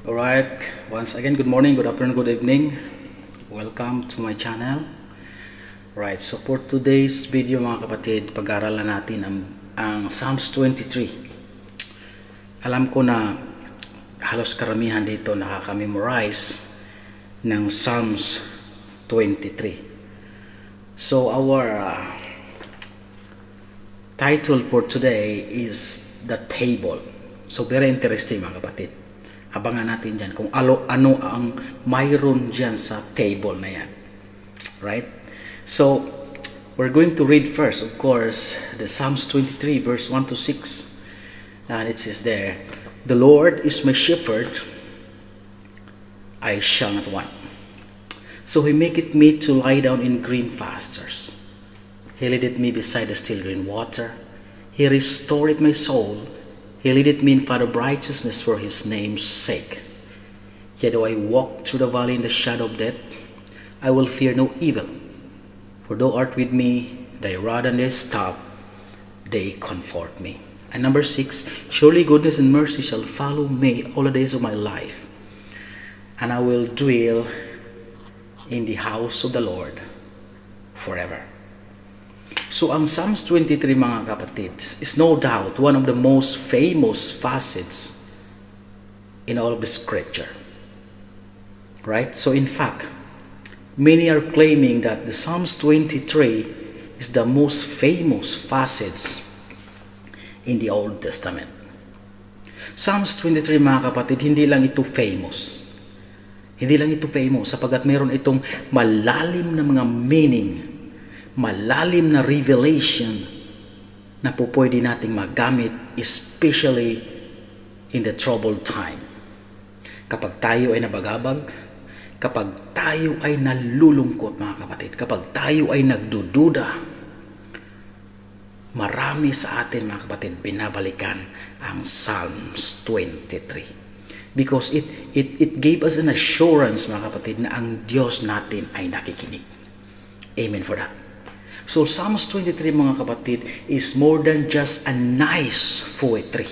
Alright, once again, good morning, good afternoon, good evening. Welcome to my channel. Right, so for today's video mga kapatid, pag-aaralan natin ang Psalms 23. Alam ko na halos karamihan dito nakaka-memorize ng Psalms 23. So our title for today is The Table. So very interesting mga kapatid. Abangan natin dyan kung ano ang mayroon dyan sa table na yan. Right? So, we're going to read first, of course, the Psalms 23 verse 1 to 6. And it says there, "The Lord is my shepherd, I shall not want. So he maketh me to lie down in green pastures. He leadeth me beside the still green water. He restoreth my soul. He leadeth me in path of righteousness for his name's sake. Yet though I walk through the valley in the shadow of death, I will fear no evil. For thou art with me, thy rod and thy staff, they comfort me." And number 6, "Surely goodness and mercy shall follow me all the days of my life, and I will dwell in the house of the Lord forever." So ang Psalms 23 mga kapatid is no doubt one of the most famous facets in all of the scripture. Right? So in fact, many are claiming that the Psalms 23 is the most famous facets in the Old Testament. Psalms 23 mga kapatid, hindi lang ito famous. Hindi lang ito famous sapagkat meron itong malalim na mga meaning, malalim na revelation na po pwede nating magamit, especially in the troubled time. Kapag tayo ay nabagabag, kapag tayo ay nalulungkot mga kapatid, kapag tayo ay nagdududa, marami sa atin mga kapatid binabalikan ang Psalms 23. Because it gave us an assurance mga kapatid na ang Diyos natin ay nakikinig. Amen for that. So Psalms 23 mga kapatid is more than just a nice poetry.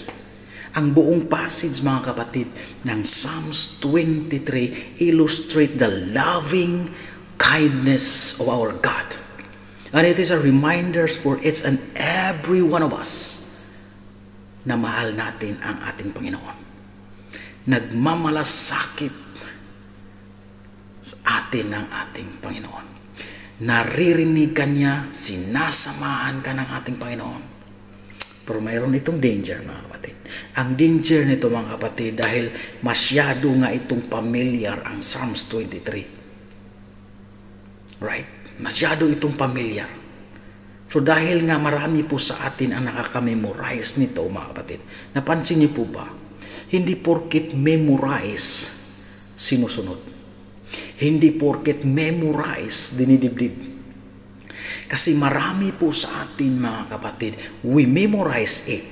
Ang buong passage mga kapatid ng Psalms 23 illustrate the loving kindness of our God. And it is a reminder for each and every one of us na mahal natin ang ating Panginoon. Nagmamalasakit sa atin ng ating Panginoon. Naririnig ka niya, sinasamahan ka ng ating Panginoon. Pero mayroon itong danger mga kapatid. Ang danger nito mga kapatid dahil masyado nga itong familiar ang Psalms 23. Right? Masyado itong familiar. So dahil nga marami po sa atin ang nakaka-memorize nito mga kapatid, napansin niyo po ba? Hindi porket memorize sinusunod. Hindi porket memorize dinidibdib. Kasi marami po sa atin mga kapatid, we memorize it,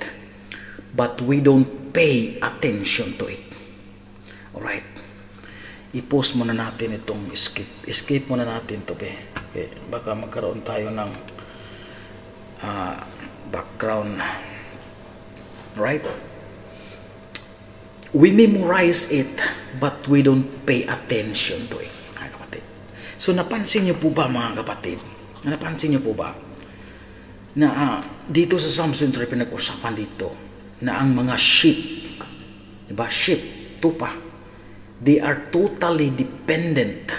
but we don't pay attention to it. Alright? I-pause muna natin itong skip. Escape muna natin ito. Okay. Baka magkaroon tayo ng background. Right? We memorize it, but we don't pay attention to it. So napansin niyo po ba mga kapatid? Napansin niyo po ba na dito sa Psalms 23 pinag-usapan dito na ang mga sheep, diba? Sheep, tupa, they are totally dependent.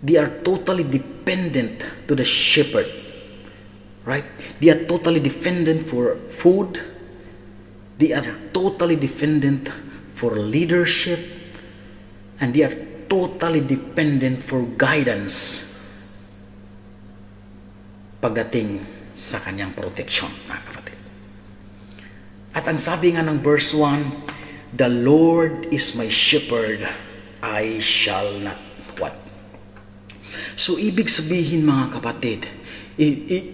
They are totally dependent to the shepherd. Right? They are totally dependent for food. They are totally dependent for leadership. And they are totally dependent for guidance pagdating sa kanyang protection, mga kapatid. At ang sabi nga ng verse 1, "The Lord is my shepherd, I shall not want." So ibig sabihin mga kapatid,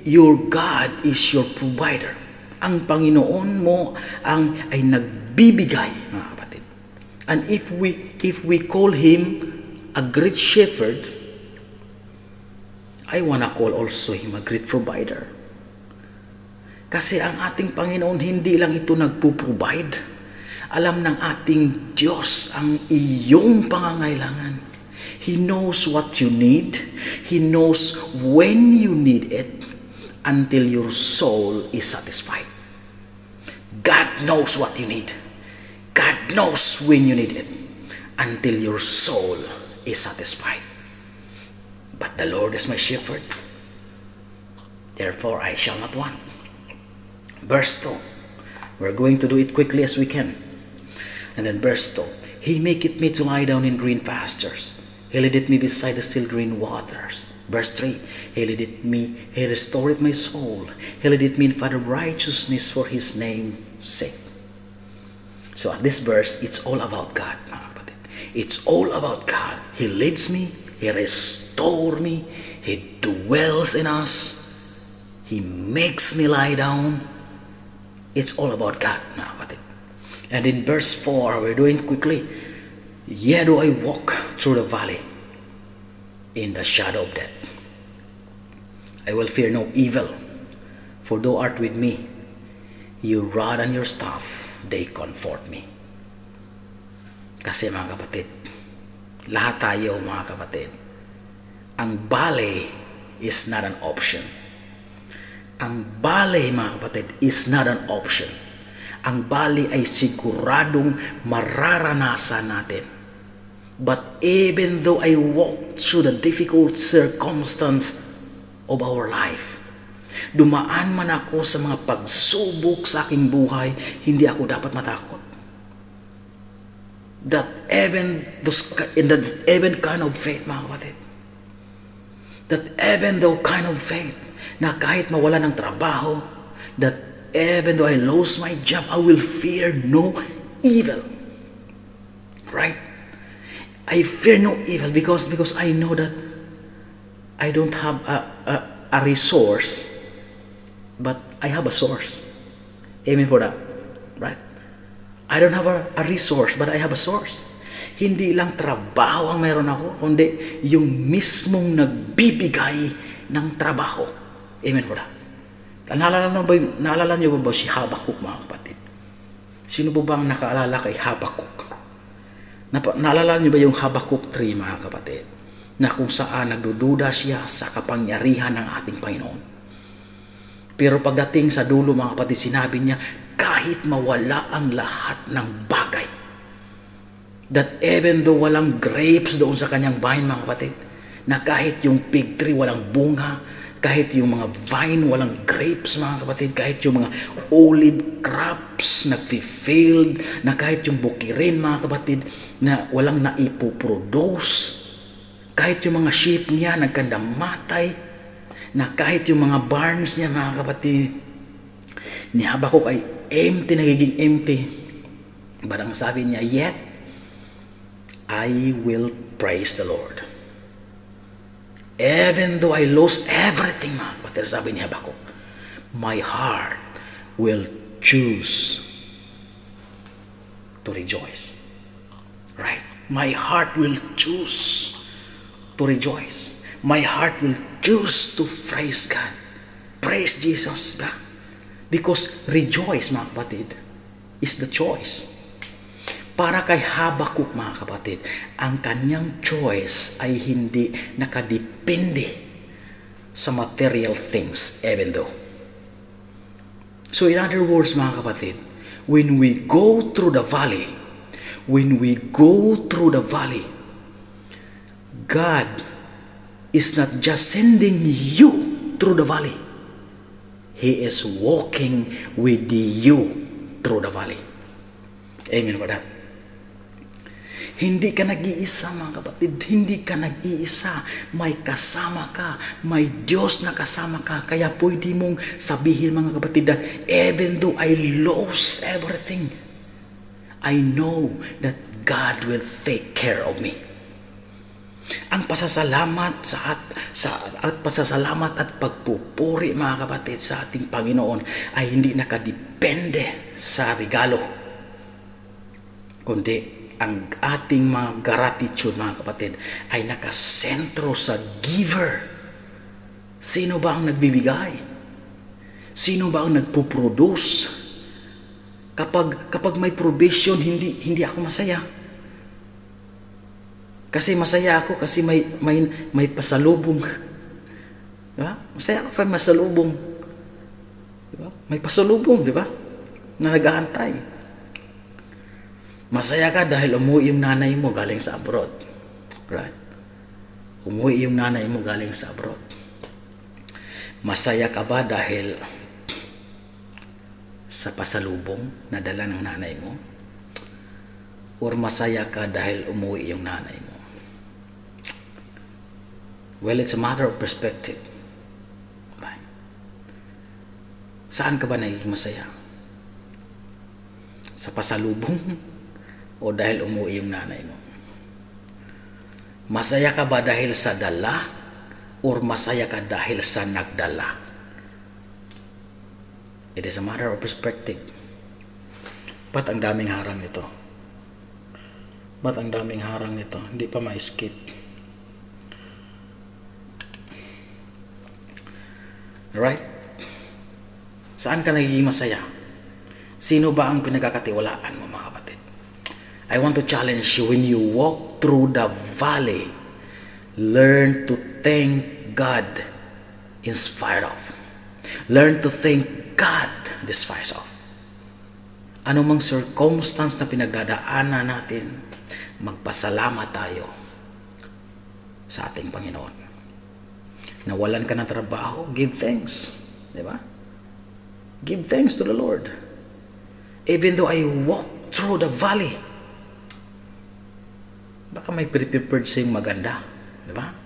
your God is your provider. Ang Panginoon mo ay nagbibigay, mga kapatid. And if we call him a great shepherd, I wanna call also him a great provider. Kasi ang ating Panginoon hindi lang ito nagpo-provide, Alam ng ating Diyos ang iyong pangangailangan. He knows what you need. He knows when you need it until your soul is satisfied. God knows what you need. God knows when you need it until your soul is satisfied. But the Lord is my shepherd, therefore I shall not want. Verse 2. We're going to do it quickly as we can. And then verse 2. He maketh me to lie down in green pastures. He leadeth me beside the still green waters. Verse 3. He leadeth me, He restoreth my soul. He leadeth me in path of righteousness for His name's sake. So at this verse, it's all about God. It's all about God. He leads me. He restores me. He dwells in us. He makes me lie down. It's all about God. And in verse 4, we're doing it quickly. Yea, do I walk through the valley in the shadow of death, I will fear no evil, for thou art with me. Your rod and your staff, they comfort me. Kasi mga kapatid, lahat tayo mga kapatid, ang valley is not an option. Ang valley mga kapatid is not an option. Ang valley ay siguradong mararanasan natin. But even though I walk through the difficult circumstance of our life, dumaan man ako sa mga pagsubok sa aking buhay, hindi ako dapat matakot. That even kind of faith, mga kapatid, that even though kind of faith, na kahit mawala ng trabaho, that even though I lose my job, I will fear no evil. Right? I fear no evil because I know that I don't have a resource, but I have a source. Amen for that. Right? I don't have a resource, but I have a source. Hindi lang trabaho ang mayroon ako, kundi yung mismong nagbibigay ng trabaho. Amen for that. Naalala niyo ba si Habakuk, mga kapatid? Sino po bang nakaalala kay Habakuk? Naalala niyo ba yung Habakuk 3, mga kapatid? Na kung saan nagdududa siya sa kapangyarihan ng ating Panginoon. Pero pagdating sa dulo, mga kapatid, sinabi niya, kahit mawala ang lahat ng bagay, that even though walang grapes doon sa kanyang vine, mga kapatid, na kahit yung fig tree walang bunga, kahit yung mga vine walang grapes, mga kapatid, kahit yung mga olive crops nagfi-failed, na kahit yung bukirin, mga kapatid, na walang naipoproduce, kahit yung mga sheep niya nagkandamatay, na kahit yung mga barns niya, mga kapatid, ni Habakuk ay empty, nagiging empty. But ang sabi niya, yet I will praise the Lord. Even though I lost everything, mga kapatid, sabi ni Habakuk, my heart will choose to rejoice. Right? My heart will choose to rejoice. My heart will choose to praise God. Praise Jesus. Because rejoice, mga kapatid, is the choice. Para kay Habakuk, mga kapatid, ang kanyang choice ay hindi nakadepende sa material things, even though. So in other words, mga kapatid, when we go through the valley, God is not just sending you through the valley. He is walking with you through the valley. Amen for that. Hindi ka nag-iisa, mga kapatid. Hindi ka nag-iisa. May kasama ka. May Diyos na kasama ka. Kaya pwede mong sabihin, mga kapatid, that even though I lost everything, I know that God will take care of me. Ang pasasalamat at pagpupuri, mga kapatid, sa ating Panginoon ay hindi nakadepende sa regalo, kundi ang ating mga gratitude, mga kapatid, ay nakasentro sa giver. Sino ba ang nagbibigay? Sino ba ang nagpuproduce? Kapag may provision, hindi ako masaya. Kasi masaya ako kasi may pasalubong. Diba? Masaya ako pag masalubong. Diba? May pasalubong, di ba? Na nag-aantay. Masaya ka dahil umuwi yung nanay mo galing sa abroad. Right? Umuwi yung nanay mo galing sa abroad. Masaya ka ba dahil sa pasalubong na dala ng nanay mo? Or masaya ka dahil umuwi yung nanay mo? Well, it's a matter of perspective. Right? Saan ka ba nagiging masaya? Sa pasalubong o dahil umuwi yung nanay mo? Masaya ka ba dahil sa dala or masaya ka dahil sa nagdala? It is a matter of perspective. Ba't ang daming harang nito? Ba't ang daming harang nito? Hindi pa ma-skip. Right? Saan ka nagiging masaya? Sino ba ang pinagkakatiwalaan mo, mga kapatid? I want to challenge you, when you walk through the valley, learn to thank God in spite of. Learn to thank God despite of. Ano mang circumstance na pinagdadaanan natin, magpasalamat tayo sa ating Panginoon. Nawalan ka ng trabaho, give thanks. Diba? Give thanks to the Lord. Even though I walk through the valley, baka may prepared sa'yo maganda. Diba?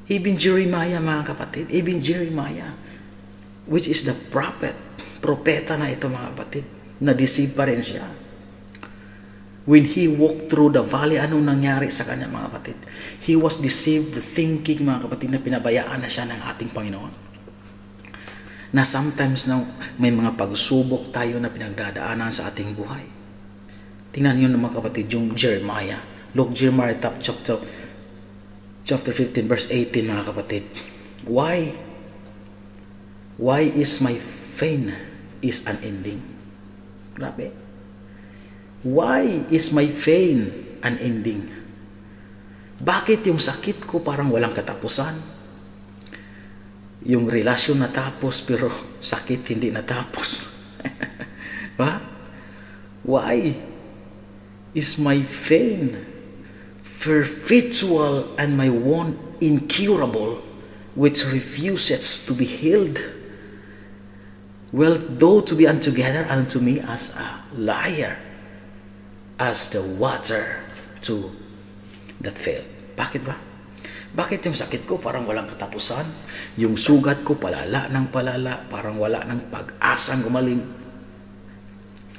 Even Jeremiah, mga kapatid, even Jeremiah, which is the propeta na ito, mga kapatid, na-deceive pa rin siya. When he walked through the valley, anong nangyari sa kanya, mga kapatid? He was deceived, thinking, mga kapatid, na pinabayaan na siya ng ating Panginoon. Na sometimes na may mga pagsubok tayo na pinagdadaanan sa ating buhay. Tingnan niyo, mga kapatid, yung Jeremiah. Look, Jeremiah chapter 15, verse 18, mga kapatid. Why is my pain is unending? Grabe. Why is my pain unending? Bakit yung sakit ko parang walang katapusan? Yung relasyon natapos pero sakit hindi natapos. Ba? Why is my pain perpetual and my wound incurable, which refuses to be healed? Well, though to be untogether unto me as a liar, as the water to that failed. Bakit ba? Bakit yung sakit ko parang walang katapusan? Yung sugat ko palala ng palala, parang wala ng pag-asang gumaling.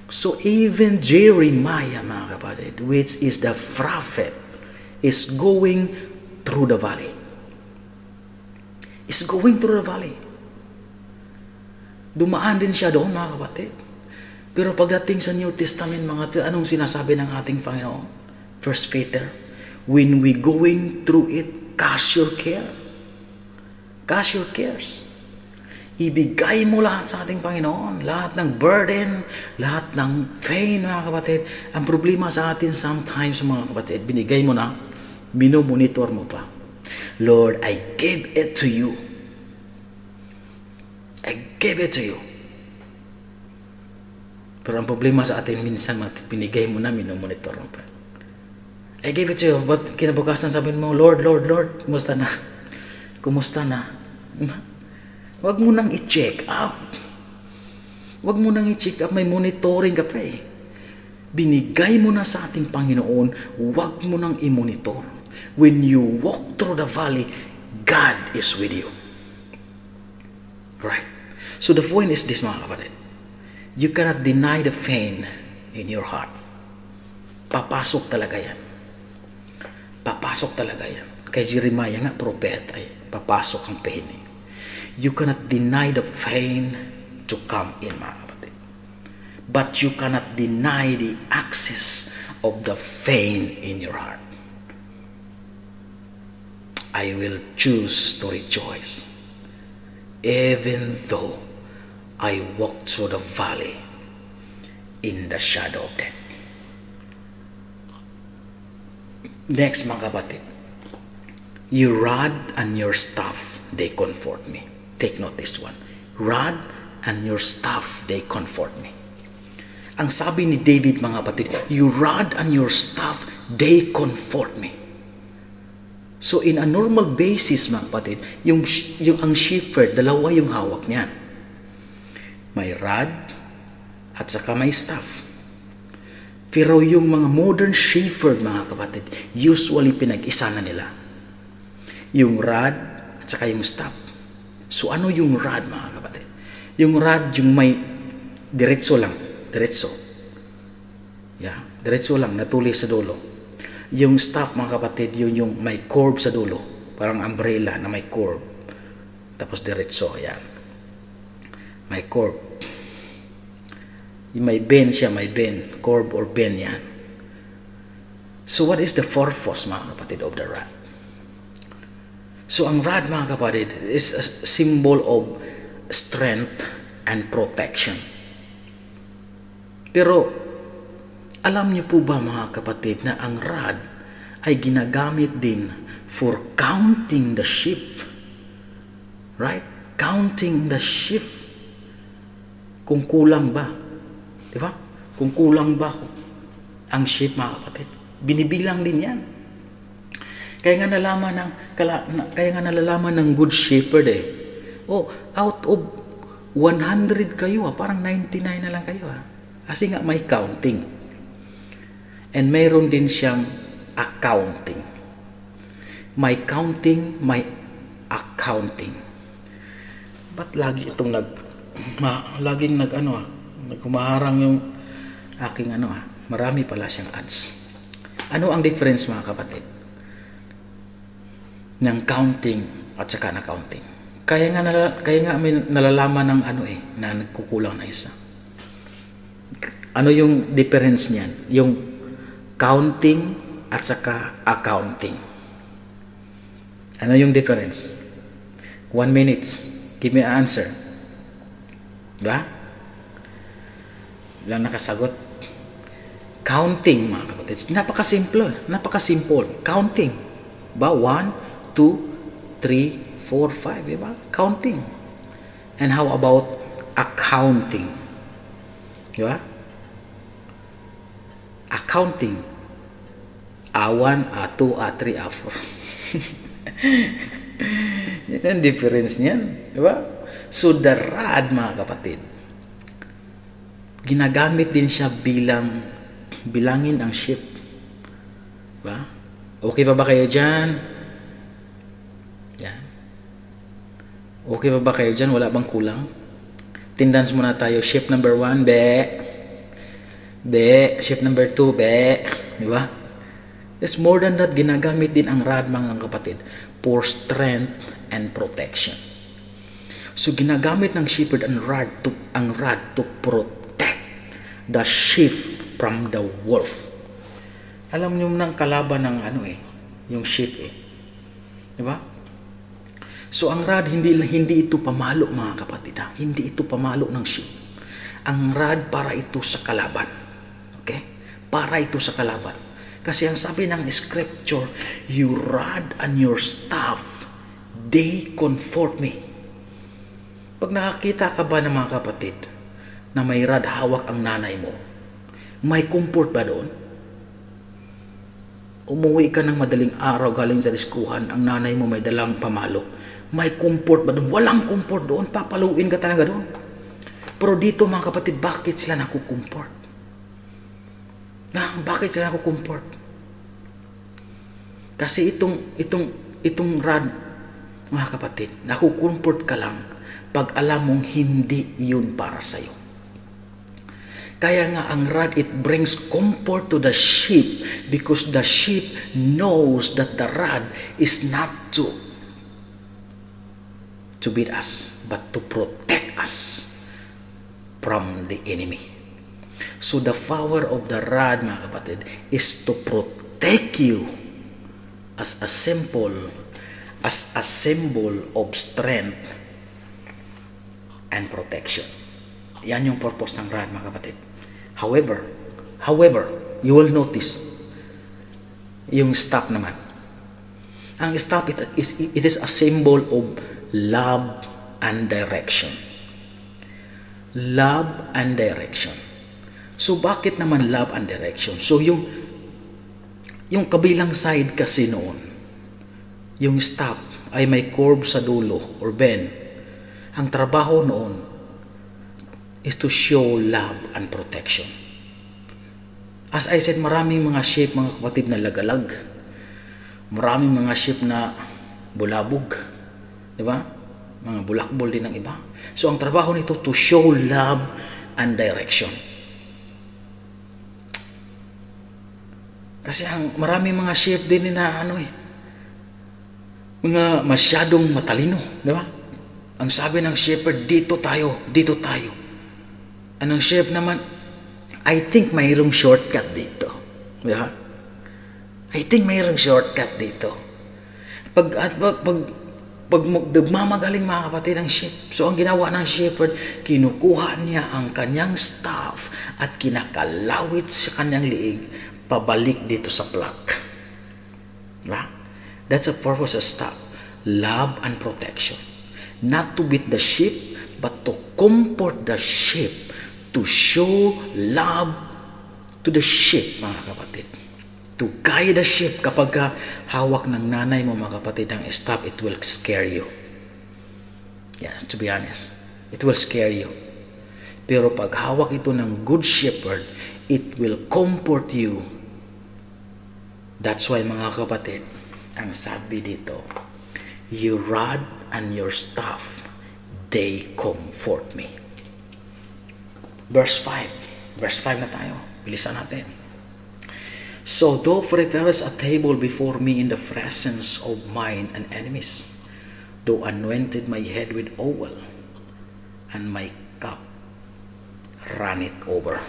So even Jeremiah, mga kapatid, which is the prophet, is going through the valley. Is going through the valley. Dumaan din siya doon, mga kapatid. Pero pagdating sa New Testament, mga kapatid, anong sinasabi ng ating Panginoon? 1 Peter, when we going through it, cast your care. Cast your cares. Ibigay mo lahat sa ating Panginoon. Lahat ng burden, lahat ng pain, mga kapatid. Ang problema sa atin sometimes, mga kapatid, binigay mo na, minomonitor mo pa. Lord, I give it to you. I give it to you. Pero ang problema sa atin minsan, pinigay mo na, minomonitor mo pa. I give it to you. But kinabukasan sabihin mo, Lord, kumusta na? Kumusta na? Huwag mo nang i-check up. Huwag mo nang i-check up. May monitoring ka pa eh. Binigay mo na sa ating Panginoon, huwag mo nang i-monitor. When you walk through the valley, God is with you. Right? So the point is this, mga kapatid. You cannot deny the pain in your heart. Papasok talaga yan. Papasok talaga yan. Kay Jeremiah nga, propeta eh. Papasok ang pain eh. You cannot deny the pain to come in, mga kapatid. But you cannot deny the access of the pain in your heart. I will choose to rejoice even though I walk through the valley. in the shadow of death. Next, mga kapatid, your rod and your staff, they comfort me. Take note this one. Rod and your staff, they comfort me. Ang sabi ni David, mga kapatid, your rod and your staff, they comfort me. So in a normal basis, mga kapatid, yung ang shepherd, dalawa yung hawak niyan. May rod at saka may staff. Pero yung mga modern shepherd, mga kapatid, usually pinag-isa na nila. Yung rod at saka yung staff. So ano yung rod, mga kapatid? Yung rod, yung may diretso lang. Diretso. Yeah, diretso lang, natuloy sa dulo. Yung staff, mga kapatid, yun yung may curve sa dulo. Parang umbrella na may curve. Tapos diretso, yan. May curve. Yung may bend siya, may bend. Curve or bend, yan. So what is the purpose, mga kapatid, of the rod? So ang rod, mga kapatid, is a symbol of strength and protection. Pero, alam niyo po ba, mga kapatid, na ang rod ay ginagamit din for counting the sheep? Right? Counting the sheep. Kung kulang ba? Di ba? Kung kulang ba ang sheep, mga kapatid? Binibilang din yan. Kaya nga nalalaman ng good shepherd out of 100 kayo, parang 99 na lang kayo. Kasi nga may counting. And mayroon din siyang accounting. May counting, may accounting. Ba't lagi itong laging nagkumaharang yung aking marami pala siyang ads. Ano ang difference, mga kapatid, ng counting at saka na counting? Kaya nga may nalalaman ng na nagkukulang na isa. Ano yung difference niyan? Yung counting at saka accounting. Ano yung difference? 1 minute. Give me an answer. Diba? Lang nakasagot. Counting, mga kapatid. Napakasimple. Counting. Ba? 1, 2, 3, 4, 5. Diba? Counting. And how about accounting? Diba? Accounting. A1, A2, A3, A4. Yan ang difference niyan. Diba? So, the rod, mga kapatid, ginagamit din siya bilangin ang sheep. Diba? Okay pa ba kayo dyan? Yan. Okay pa ba kayo dyan? Wala bang kulang? Tindans muna tayo. Sheep number 1, sheep number 2, diba? It's more than that, ginagamit din ang rod, mga kapatid, for strength and protection. So ginagamit ng shepherd ang rod to protect the sheep from the wolf. Alam niyo nang kalaban ng yung sheep diba? So ang rod hindi ito pamalo, mga kapatid, hindi ito pamalo ng sheep. Ang rod para ito sa kalaban. Okay? Para ito sa kalaban. Kasi ang sabi ng scripture, your rod and your staff, they comfort me. Pag nakakita ka ba ng mga kapatid na may rod hawak ang nanay mo, may comfort ba doon? Umuwi ka ng madaling araw galing sa diskuhan, ang nanay mo may dalang pamalo, may comfort ba doon? Walang comfort doon, papaluin ka talaga doon. Pero dito, mga kapatid, bakit sila nakukumport? Bakit sila nakukumport? Kasi itong rod, mga kapatid, nakukumport ka lang pag alam mong hindi yun para sa'yo. Kaya nga ang rod, it brings comfort to the sheep because the sheep knows that the rod is not to beat us, but to protect us from the enemy. So the power of the rod, mga kapatid, is to protect you as a symbol of strength and protection. Yan yung purpose ng rod, mga kapatid. However, you will notice, yung staff naman. Ang staff, it is a symbol of love and direction. Love and direction. So, bakit naman love and direction? So, yung kabilang side kasi noon, yung staff ay may curve sa dulo or bend. Ang trabaho noon is to show love and protection. As I said, maraming mga shape, mga kapatid, na lagalag. Maraming mga shape na bulabog. Di ba? Mga bulakbol din ng iba. So, ang trabaho nito to show love and direction. Kasi ang maraming mga shape din na mga masyadong matalino. Di ba? Ang sabi ng shepherd, dito tayo. Anong shepherd naman, I think mayroong shortcut dito. Di ba? I think mayroong shortcut dito. Pag mamagaling mga kapatid ang sheep. So ang ginawa ng shepherd, kinukuha niya ang kanyang staff at kinakalawit sa kanyang liig pabalik dito sa flock. Diba? That's a purpose of staff. Love and protection. Not to beat the sheep, but to comfort the sheep, to show love to the sheep, mga kapatid. To guide the sheep. Kapag hawak ng nanay mo, mga kapatid, ang staff, it will scare you. Yeah, to be honest, it will scare you. Pero pag hawak ito ng good shepherd, it will comfort you. That's why, mga kapatid, ang sabi dito, your rod and your staff, they comfort me. Verse 5 na tayo. Bilisan natin. So thou preparest a table before me in the presence of mine and enemies. Thou anointed my head with oil, and my cup runneth over.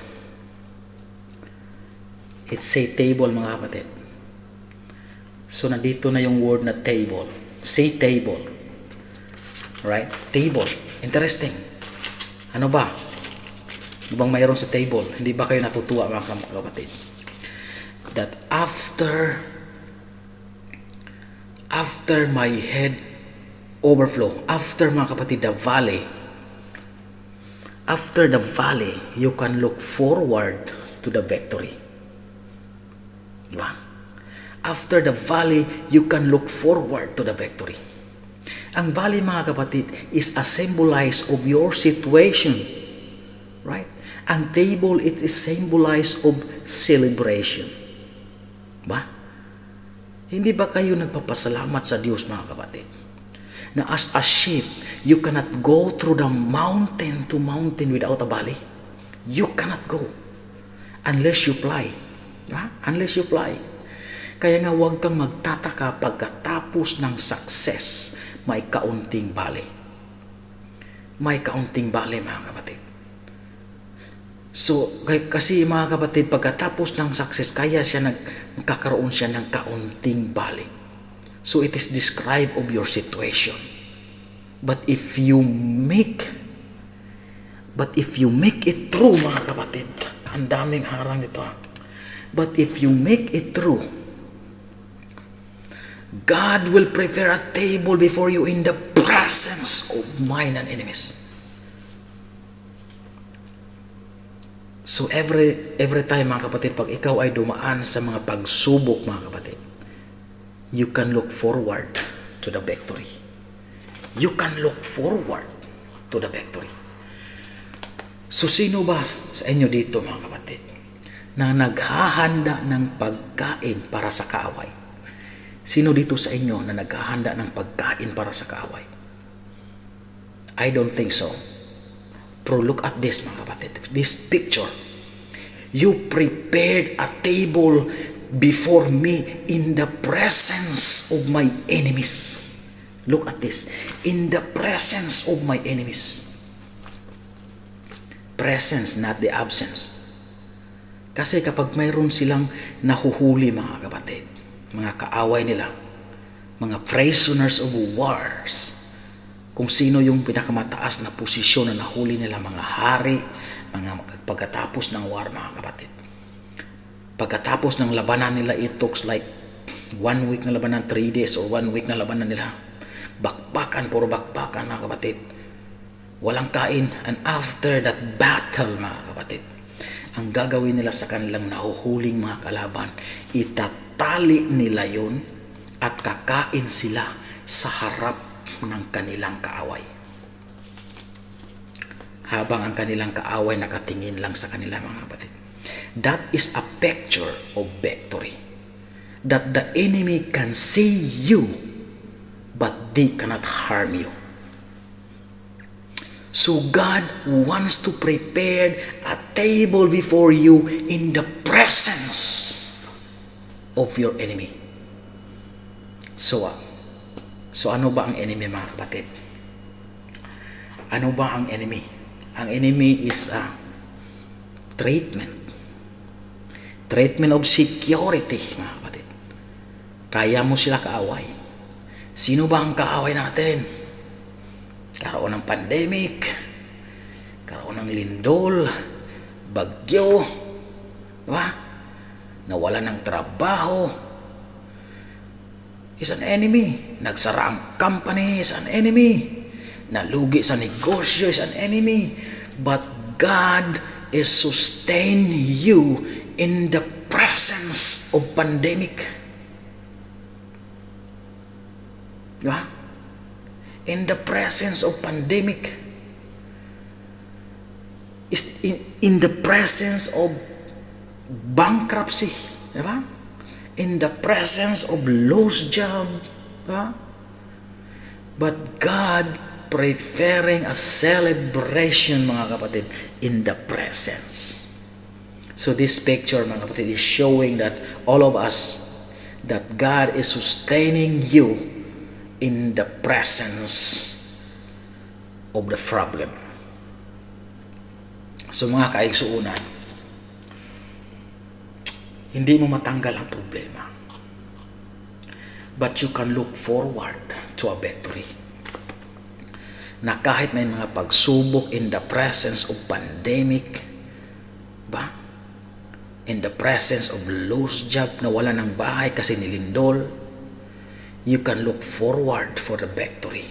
It's a table, mga kapatid. So nandito na yung word na table. Say table. Right? Table. Interesting. Ano ba? Ano bang mayroon sa table? Hindi ba kayo natutuwa, mga kapatid? That after my head overflow, after, mga kapatid, after the valley, you can look forward to the victory. Diba? After the valley, you can look forward to the victory. Ang valley, mga kapatid, is a symbolize of your situation. Right? Ang table, it is symbolize of celebration. Ba? Hindi ba kayo nagpapasalamat sa Diyos, mga kapatid? Na as a sheep, you cannot go through the mountain to mountain without a valley. You cannot go. Unless you fly. Ba? Unless you fly. Kaya nga huwag kang magtataka pagkatapos ng success, may kaunting valley. May kaunting valley, mga kapatid. So, kasi mga kapatid, pagkatapos ng success, kaya siya nagkakaroon siya ng kaunting valley. So, it is described of your situation. But if you make it through, mga kapatid, ang daming harang nito. But if you make it through, God will prepare a table before you in the presence of mine and enemies. So every time, mga kapatid, pag ikaw ay dumaan sa mga pagsubok, mga kapatid, you can look forward to the victory. You can look forward to the victory. So sino ba sa inyo dito, mga kapatid, na naghahanda ng pagkain para sa kaaway? Sino dito sa inyo na naghahanda ng pagkain para sa kaaway? I don't think so. Pero look at this, mga kapatid. This picture. You prepared a table before me in the presence of my enemies. Look at this. In the presence of my enemies. Presence, not the absence. Kasi kapag mayroon silang nahuhuli, mga kapatid, mga kaaway nila, mga prisoners of wars, kung sino yung pinakamataas na posisyon na nahuli nila, mga hari, pagkatapos ng war, mga kapatid. Pagkatapos ng labanan nila, it took like 1 week na labanan, 3 days or 1 week na labanan nila. Bakbakan, puro bakbakan, mga kapatid. Walang kain. And after that battle, mga kapatid, ang gagawin nila sa kanilang nahuhuling mga kalaban, itatali nila yun at kakain sila sa harap ng kanilang kaaway. Habang ang kanilang kaaway nakatingin lang sa kanila, mga kapatid. That is a picture of victory. That the enemy can see you, but they cannot harm you. So God wants to prepare a table before you in the presence of your enemy. So ano ba ang enemy, mga kapatid? Ano ba ang enemy? Ang enemy is a treatment of security, mga kapatid. Kaya mo sila kaaway. Sino ba ang kaaway natin? Karoon ng pandemic, karoon ng lindol, bagyo, diba? Nawala ng trabaho, is an enemy. Nagsara ang company, is an enemy. Nalugi sa negosyo, is an enemy. But God is sustain you in the presence of pandemic. Diba? In the presence of pandemic, is in the presence of bankruptcy, diba? In the presence of lost job, diba? But God preferring a celebration, mga kapatid, in the presence. So this picture, mga kapatid, is showing that all of us, that God is sustaining you in the presence of the problem. So mga kaigsuunan, hindi mo matanggal ang problema, but you can look forward to a victory. Na kahit may mga pagsubok in the presence of pandemic, ba? In the presence of lost job, nawala ng bahay kasi nilindol, you can look forward for the victory.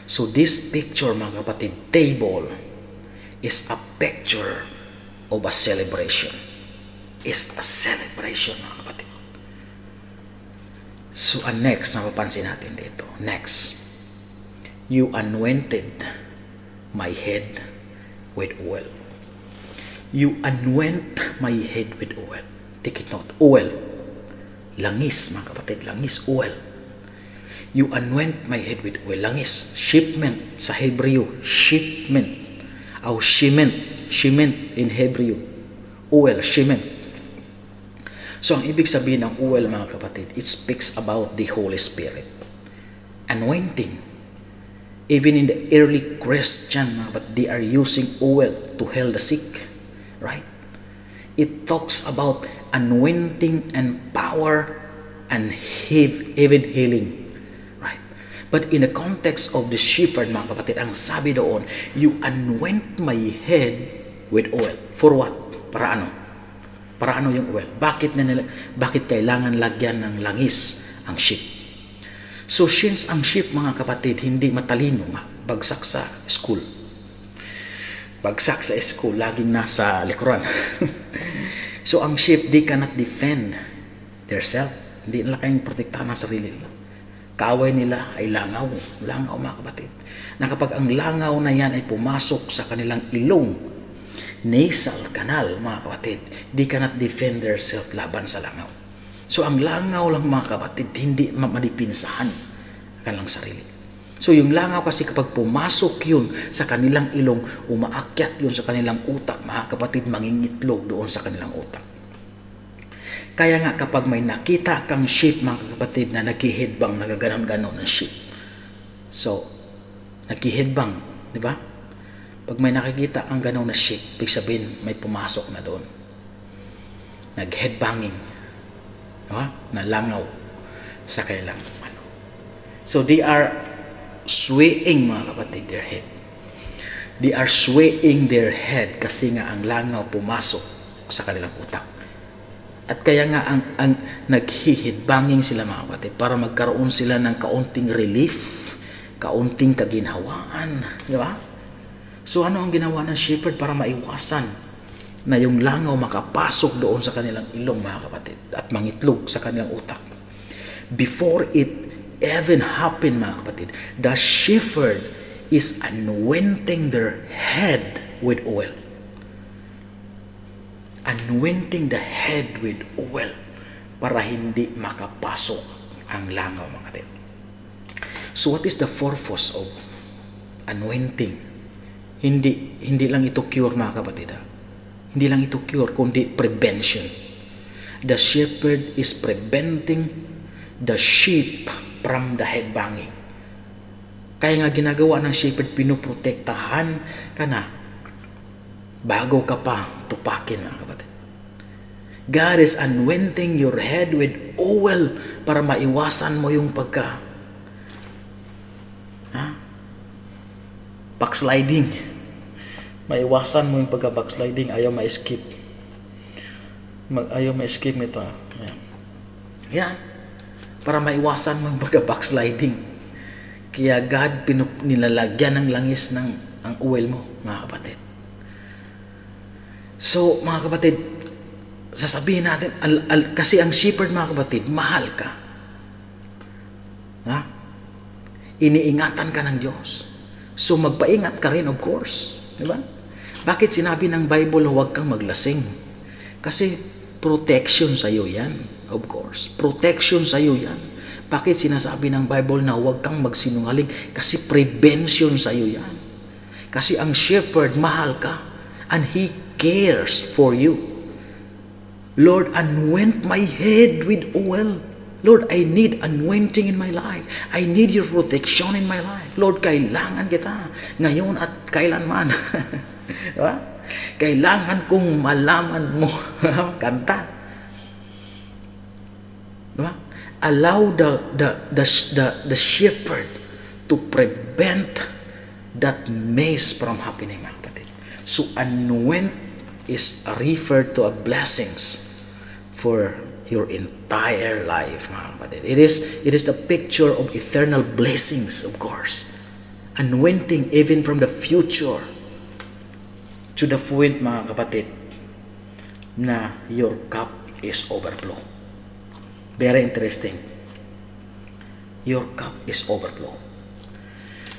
So this picture, mga kapatid, table, is a picture of a celebration. Is a celebration, mga kapatid. So next, napapansin natin dito. Next, you anointed my head with oil. You anoint my head with oil. Take it note, oil. Langis, mga kapatid, langis, oil. You anoint my head with oil. Langis, shipment sa Hebreo, shipment. O shiment in Hebreo. Oil, shiment. So ang ibig sabihin ng oil, mga kapatid, it speaks about the Holy Spirit. Anointing. Even in the early Christian, but they are using oil to heal the sick. Right? It talks about anointing and power and even healing. But in the context of the shepherd, mga kapatid, ang sabi doon, you anoint my head with oil. For what? Para ano? Para ano yung oil? Bakit kailangan lagyan ng langis ang sheep? So since ang sheep, mga kapatid, hindi matalino, bagsak sa school. Bagsak sa school, laging nasa likuran. So ang sheep, they cannot defend themselves. Hindi nila kayang protektahan ang sarili nila. Kaaway nila ay langaw, mga kapatid. Na kapag ang langaw na yan ay pumasok sa kanilang ilong, nasal canal, mga kapatid, they cannot defend themselves laban sa langaw. So ang langaw lang, mga kapatid, hindi madipinsahan ang kanilang sarili. So yung langaw kasi kapag pumasok yun sa kanilang ilong, umaakyat yun sa kanilang utak, mga kapatid, mangingitlog doon sa kanilang utak. Kaya nga kapag may nakita kang sheep, mga kapatid, na naghihidbang, nagaganon-ganon ng sheep. So, naghihidbang, di ba? Pag may nakikita ang ganon na sheep, ibig sabihin may pumasok na doon. Nag-headbanging, diba? Na langaw sa kanilang So, they are swaying, mga kapatid, their head. They are swaying their head kasi nga ang langaw pumasok sa kanilang utak. At kaya nga ang naghihidbanging sila mga kapatid para magkaroon sila ng kaunting relief, kaunting kaginhawaan. Di ba? So ano ang ginawa ng shepherd para maiwasan na yung langaw makapasok doon sa kanilang ilong mga kapatid at mangitlog sa kanilang utak? Before it even happened mga kapatid, the shepherd is anointing their head with oil. Anointing the head with oil para hindi makapasok ang langaw mga kapatid. So what is the purpose of anointing? Hindi lang ito cure mga kapatid. Hindi lang ito cure kundi prevention. The shepherd is preventing the sheep from the headbanging. Kaya nga ginagawa ng shepherd, pinoprotektahan ka na bago ka pa tupakin mga kapatid. God is anointing your head with oil para maiwasan mo yung backsliding. Maiwasan mo yung backsliding. Ayaw ma-skip. Ayaw ma-skip nito. Yan. Para maiwasan mo yung backsliding. Kaya God nilalagyan ng langis ng ang oil mo mga kapatid. So, mga kapatid, sasabihin natin, kasi ang shepherd, mga kapatid, mahal ka. Ha? Iniingatan ka ng Diyos. So, magpaingat ka rin, of course. Diba? Bakit sinabi ng Bible, huwag kang maglasing? Kasi, protection sa'yo yan, of course. Protection sa'yo yan. Bakit sinasabi ng Bible na huwag kang magsinungaling? Kasi prevention sa'yo yan. Kasi ang shepherd, mahal ka. And He cares for you. Lord, anoint my head with oil. Lord, I need anointing in my life. I need your protection in my life. Lord, kailangan kita ngayon at kailanman. Diba? Kailangan kong malaman mo. Kanta. Diba? Allow the shepherd to prevent that mess from happening, mga kapatid. So, anoint is referred to a blessings for your entire life, mga kapatid. It is the picture of eternal blessings, of course. Anointing even from the future to the point, mga kapatid, na your cup is overflow. Very interesting. Your cup is overflow.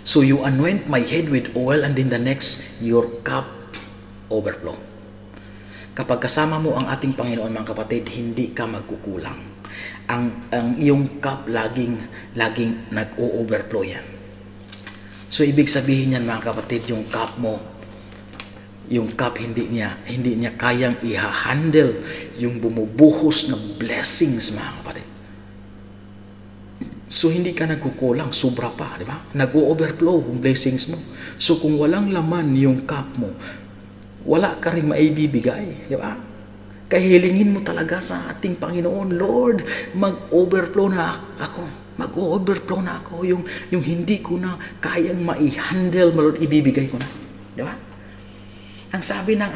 So you anoint my head with oil and then the next, your cup overflow. Kapag kasama mo ang ating Panginoon, mga kapatid, hindi ka magkukulang. Ang iyong cup laging nag-o-overflow yan. So ibig sabihin yan, mga kapatid, yung cup mo, yung cup hindi niya kayang i-handle yung bumubuhos na blessings, mga kapatid. So hindi ka nagkukulang, sobra pa, di ba? Nag-o-overflow yung blessings mo. So kung walang laman yung cup mo, wala ka rin maibibigay, di ba? Kaya hilingin mo talaga sa ating Panginoon, Lord, mag-overflow na ako. Mag-overflow na ako. Yung hindi ko na kayang ma-handle, Lord, ibibigay ko na. Di ba? Ang sabi nga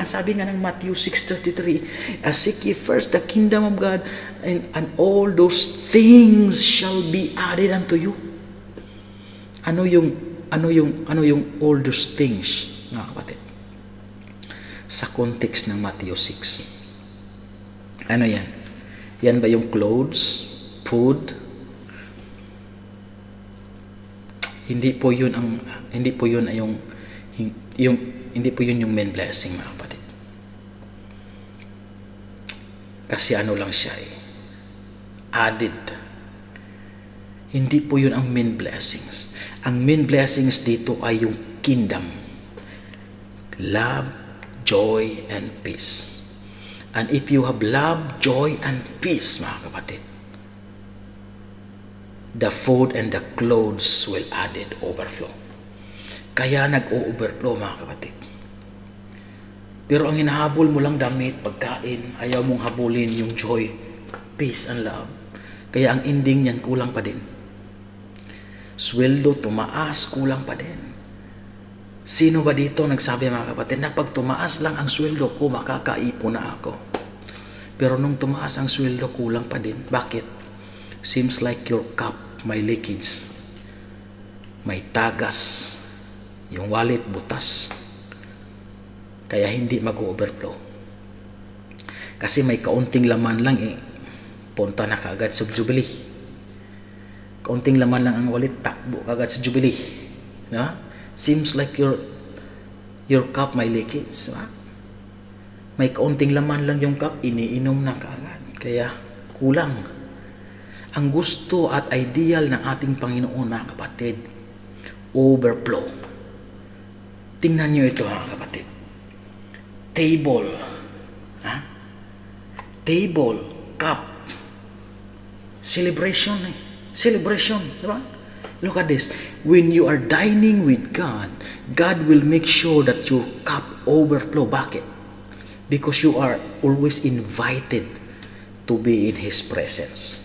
ng Matthew 6:33, seek ye first the kingdom of God, and all those things shall be added unto you. Ano yung all those things, mga kapatid? Sa context ng Matthew 6. Ano yan? Yan ba yung clothes, food? Hindi po yun yung main blessing, mga kapatid. Kasi ano lang siya added. Hindi po yun ang main blessings. Ang main blessings dito ay yung kingdom. Love, joy, and peace. And if you have love, joy, and peace, mga kapatid, the food and the clothes will added overflow. Kaya nag-o-overflow, mga kapatid. Pero ang hinahabol mo lang damit, pagkain, ayaw mong habulin yung joy, peace, and love. Kaya ang ending niyan, kulang pa din. Sweldo, tumaas, kulang pa din. Sino ba dito nagsabi mga kapatid na pag tumaas lang ang sweldo ko, makakaipon na ako? Pero nung tumaas ang sweldo, kulang pa din. Bakit? Seems like your cup may leakage. May tagas. Yung wallet butas. Kaya hindi mag-overflow. Kasi may kaunting laman lang punta na kaagad sa Jubilee. Kaunting laman lang ang wallet, takbo kaagad sa Jubilee. Diba? Seems like your cup may leakage. Diba? May kaunting laman lang yung cup, iniinom na kaagad. Kaya kulang. Ang gusto at ideal ng ating Panginoon, mga kapatid, overflow. Tingnan nyo ito, mga kapatid. Table. Table, cup. Celebration. Celebration. Diba? Look at this. When you are dining with God, God will make sure that your cup overflow. Bakit? Because you are always invited to be in His presence.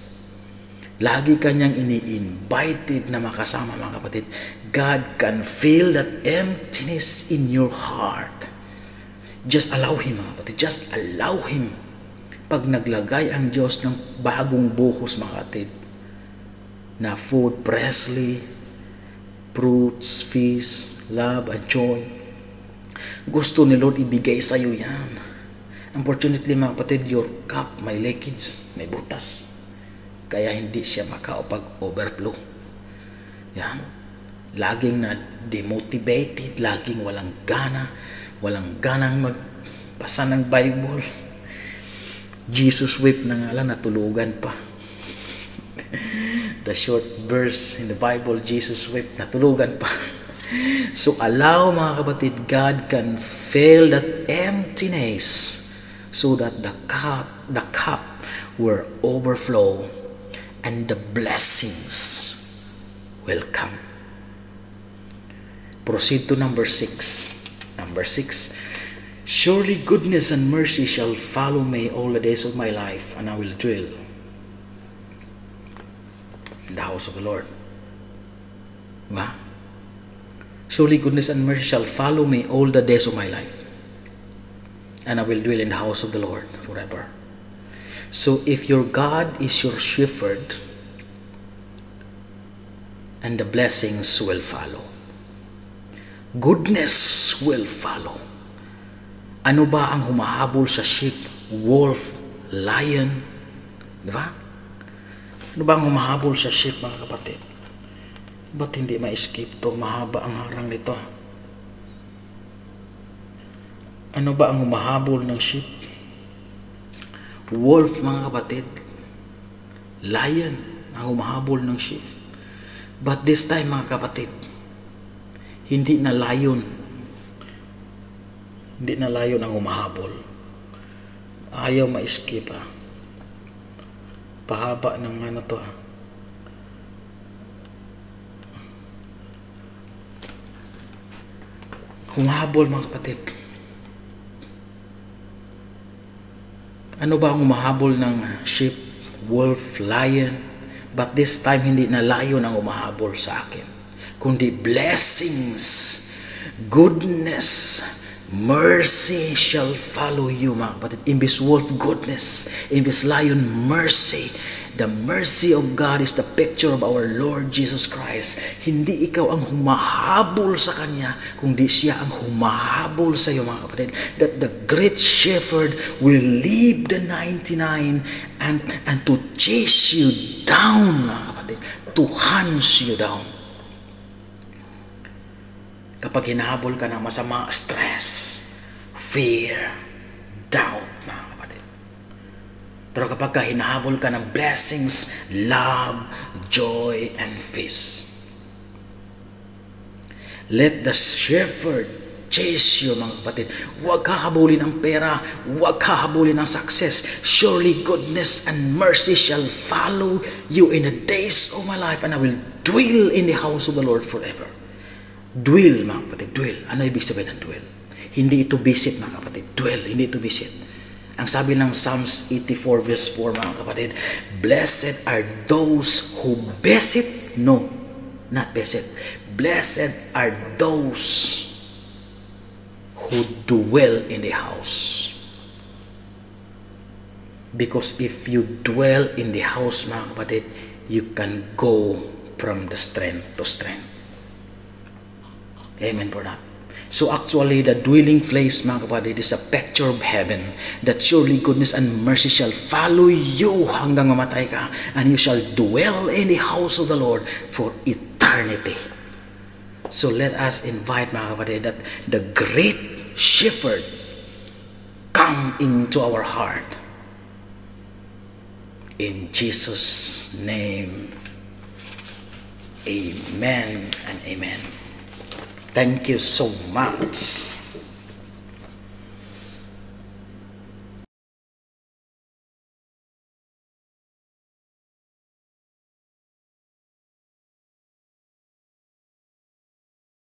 Lagi kanyang ini-invited na makasama, mga kapatid. God can feel that emptiness in your heart. Just allow Him, mga kapatid. Just allow Him. Pag naglagay ang Diyos ng bagong buhos, mga kapatid, na food, Presley, fruits, fish, love, and joy. Gusto ni Lord ibigay sa iyo yan. Unfortunately, mga kapatid, your cup may leakage, may butas. Kaya hindi siya makapag-overflow. Yan. Laging na demotivated, laging walang ganang magbasa ng Bible. Jesus wept na nga lang, natulugan pa. The short verse in the Bible, Jesus wept, natulugan pa. So allow, mga kapatid, God can fill that emptiness so that the cup will overflow and the blessings will come. Proceed to number 6. Number 6. Surely goodness and mercy shall follow me all the days of my life, and I will dwell in the house of the Lord. Diba? Surely goodness and mercy shall follow me all the days of my life, and I will dwell in the house of the Lord forever. So if your God is your shepherd, and the blessings will follow. Goodness will follow. Ano ba ang humahabol sa sheep, wolf, lion? Diba? Ano ba ang humahabol sa sheep, mga kapatid? Ba't hindi ma-escape to? Mahaba ang harang nito. Ano ba ang humahabol ng sheep? Wolf, mga kapatid. Lion ang humahabol ng sheep. But this time, mga kapatid, hindi na lion. Hindi na lion ang humahabol. Ayaw ma-escape, ha. Pahaba ng ano to, ha. Humahabol, mga kapatid. Ano ba ang humahabol ng sheep, wolf, lion? But this time, hindi na lion ang humahabol sa akin, kundi blessings, goodness, mercy shall follow you, mga kapatid. In this wolf, goodness. In this lion, mercy. The mercy of God is the picture of our Lord Jesus Christ. Hindi ikaw ang humahabol sa Kanya, kundi siya ang humahabol sa iyo, mga kapatid. That the great shepherd will leave the 99 and to chase you down, mga kapatid. To hunt you down. Kapag hinahabol ka ng masama, stress, fear, doubt, mga kapatid. Pero kapag hinahabol ka ng blessings, love, joy, and peace. Let the shepherd chase you, mga kapatid. Huwag kahabulin ang pera, huwag kahabulin ang success. Surely goodness and mercy shall follow you in the days of my life, and I will dwell in the house of the Lord forever. Dwell, mga kapatid, dwell. Ano ibig sabihin ng dwell? Hindi ito visit, mga kapatid. Dwell, hindi ito visit. Ang sabi ng Psalms 84 verse 4, mga kapatid, blessed are those who visit, no, not visit. Blessed are those who dwell in the house. Because if you dwell in the house, mga kapatid, you can go from the strength to strength. Amen for that. So actually, the dwelling place, mga kapatid, is a picture of heaven, that surely goodness and mercy shall follow you hanggang mamatay ka, and you shall dwell in the house of the Lord for eternity. So let us invite, mga kapatid, that the great shepherd come into our heart. In Jesus' name, amen and amen. Thank you so much.